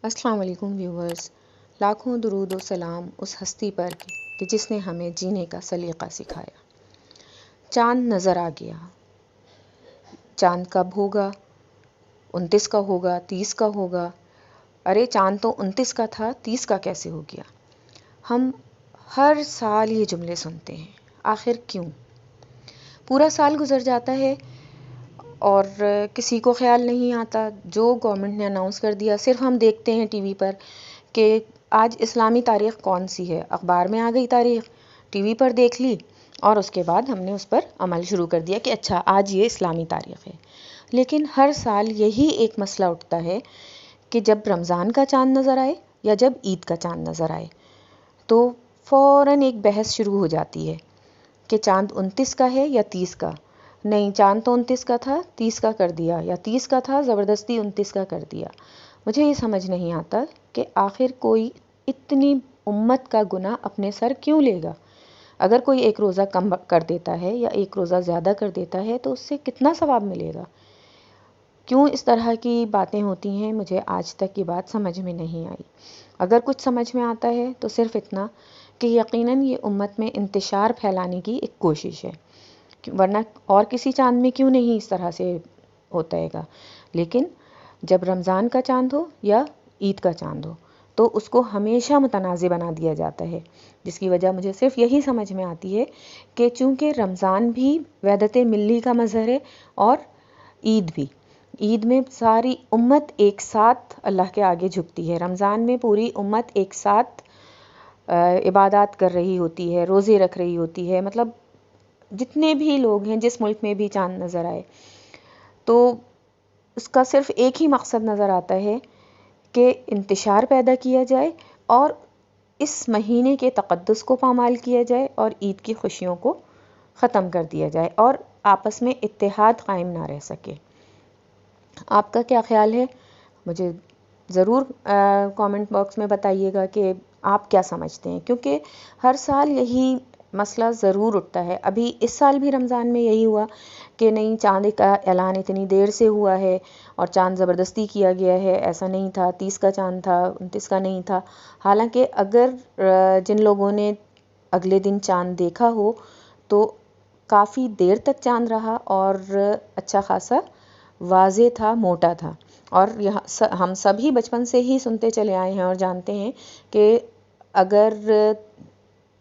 السلام علیکم ویورز، لاکھوں درود و سلام اس ہستی پر کہ جس نے ہمیں جینے کا سلیقہ سکھایا۔ چاند نظر آ گیا۔ چاند کب ہوگا؟ 29 کا ہوگا، 30 کا ہوگا؟ ارے چاند تو 29 کا تھا، 30 کا کیسے ہو گیا؟ ہم ہر سال یہ جملے سنتے ہیں، آخر کیوں؟ پورا سال گزر جاتا ہے اور کسی کو خیال نہیں آتا۔ جو گورنمنٹ نے اناؤنس کر دیا، صرف ہم دیکھتے ہیں ٹی وی پر کہ آج اسلامی تاریخ کون سی ہے، اخبار میں آ گئی تاریخ، ٹی وی پر دیکھ لی اور اس کے بعد ہم نے اس پر عمل شروع کر دیا کہ اچھا آج یہ اسلامی تاریخ ہے۔ لیکن ہر سال یہی ایک مسئلہ اٹھتا ہے کہ جب رمضان کا چاند نظر آئے یا جب عید کا چاند نظر آئے تو فوراً ایک بحث شروع ہو جاتی ہے کہ چاند 29 کا ہے یا 30 کا۔ نہیں، چاند تو 29 کا تھا، 30 کا کر دیا، یا 30 کا تھا زبردستی 29 کا کر دیا۔ مجھے یہ سمجھ نہیں آتا کہ آخر کوئی اتنی امت کا گناہ اپنے سر کیوں لے گا؟ اگر کوئی ایک روزہ کم کر دیتا ہے یا ایک روزہ زیادہ کر دیتا ہے تو اس سے کتنا ثواب ملے گا؟ کیوں اس طرح کی باتیں ہوتی ہیں؟ مجھے آج تک یہ بات سمجھ میں نہیں آئی۔ اگر کچھ سمجھ میں آتا ہے تو صرف اتنا کہ یقیناً یہ امت میں انتشار پھیلانے کی ایک کوشش ہے، ورنہ اور کسی چاند میں کیوں نہیں اس طرح سے ہوتا ہے گا۔ لیکن جب رمضان کا چاند ہو یا عید کا چاند ہو تو اس کو ہمیشہ متنازع بنا دیا جاتا ہے، جس کی وجہ مجھے صرف یہی سمجھ میں آتی ہے کہ چونکہ رمضان بھی وحدت ملی کا مظہر ہے اور عید بھی، عید میں ساری امت ایک ساتھ اللہ کے آگے جھکتی ہے، رمضان میں پوری امت ایک ساتھ عبادات کر رہی ہوتی ہے، روزے رکھ رہی ہوتی ہے، مطلب جتنے بھی لوگ ہیں جس ملک میں بھی چاند نظر آئے تو اس کا صرف ایک ہی مقصد نظر آتا ہے کہ انتشار پیدا کیا جائے اور اس مہینے کے تقدس کو پامال کیا جائے اور عید کی خوشیوں کو ختم کر دیا جائے اور آپس میں اتحاد قائم نہ رہ سکے۔ آپ کا کیا خیال ہے؟ مجھے ضرور کامنٹ باکس میں بتائیے گا کہ آپ کیا سمجھتے ہیں، کیونکہ ہر سال یہی مسئلہ ضرور اٹھتا ہے۔ ابھی اس سال بھی رمضان میں یہی ہوا کہ نہیں، چاند کا اعلان اتنی دیر سے ہوا ہے اور چاند زبردستی کیا گیا ہے، ایسا نہیں تھا، 30 کا چاند تھا، 29 کا نہیں تھا۔ حالانکہ اگر جن لوگوں نے اگلے دن چاند دیکھا ہو تو کافی دیر تک چاند رہا اور اچھا خاصا واضح تھا، موٹا تھا، اور ہم سبھی بچپن سے ہی سنتے چلے آئے ہیں اور جانتے ہیں کہ اگر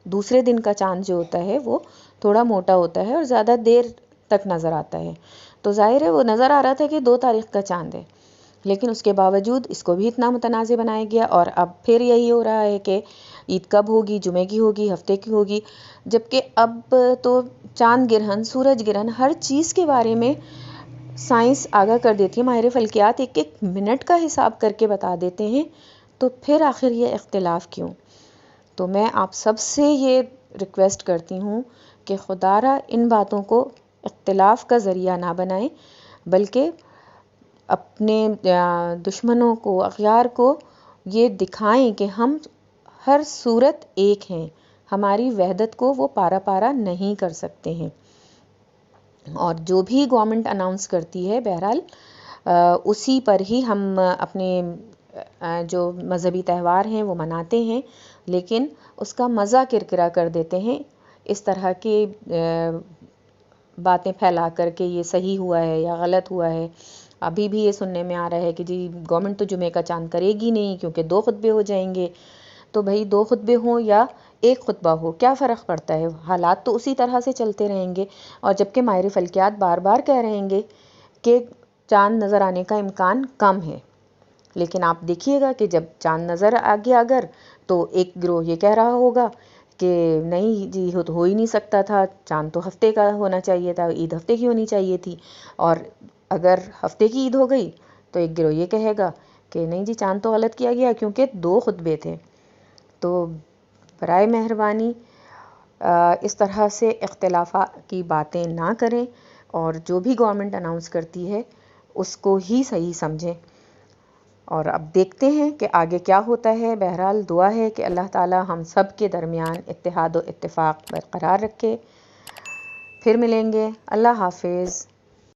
دوسرے دن کا چاند جو ہوتا ہے وہ تھوڑا موٹا ہوتا ہے اور زیادہ دیر تک نظر آتا ہے، تو ظاہر ہے وہ نظر آ رہا تھا کہ 2 تاریخ کا چاند ہے، لیکن اس کے باوجود اس کو بھی اتنا متنازع بنایا گیا اور اب پھر یہی ہو رہا ہے کہ عید کب ہوگی، جمعے کی ہوگی، ہفتے کی ہوگی، جبکہ اب تو چاند گرہن، سورج گرہن، ہر چیز کے بارے میں سائنس آگاہ کر دیتی ہے، ماہر فلکیات ایک ایک منٹ کا حساب کر کے بتا دیتے ہیں، تو پھر آخر یہ اختلاف کیوں؟ تو میں آپ سب سے یہ ریکویسٹ کرتی ہوں کہ خدارا ان باتوں کو اختلاف کا ذریعہ نہ بنائیں، بلکہ اپنے دشمنوں کو، اغیار کو یہ دکھائیں کہ ہم ہر صورت ایک ہیں، ہماری وحدت کو وہ پارا پارا نہیں کر سکتے ہیں۔ اور جو بھی گورنمنٹ اناؤنس کرتی ہے بہرحال اسی پر ہی ہم اپنے جو مذہبی تہوار ہیں وہ مناتے ہیں، لیکن اس کا مزہ کرکرا کر دیتے ہیں اس طرح کی باتیں پھیلا کر کے یہ صحیح ہوا ہے یا غلط ہوا ہے۔ ابھی بھی یہ سننے میں آ رہا ہے کہ جی گورنمنٹ تو جمعے کا چاند کرے گی نہیں کیونکہ 2 خطبے ہو جائیں گے، تو بھائی 2 خطبے ہوں یا ایک خطبہ ہو، کیا فرق پڑتا ہے؟ حالات تو اسی طرح سے چلتے رہیں گے، اور جبکہ ماہر فلکیات بار بار کہہ رہے ہیں کہ چاند نظر آنے کا امکان کم ہے، لیکن آپ دیکھیے گا کہ جب چاند نظر آ گیا اگر تو ایک گروہ یہ کہہ رہا ہوگا کہ نہیں جی ہو ہی نہیں سکتا تھا، چاند تو ہفتے کا ہونا چاہیے تھا، عید ہفتے کی ہونی چاہیے تھی، اور اگر ہفتے کی عید ہو گئی تو ایک گروہ یہ کہے گا کہ نہیں جی چاند تو غلط کیا گیا کیونکہ 2 خطبے تھے۔ تو برائے مہربانی اس طرح سے اختلافات کی باتیں نہ کریں اور جو بھی گورنمنٹ اناؤنس کرتی ہے اس کو ہی صحیح سمجھیں، اور اب دیکھتے ہیں کہ آگے کیا ہوتا ہے۔ بہرحال دعا ہے کہ اللہ تعالی ہم سب کے درمیان اتحاد و اتفاق برقرار رکھے۔ پھر ملیں گے، اللہ حافظ۔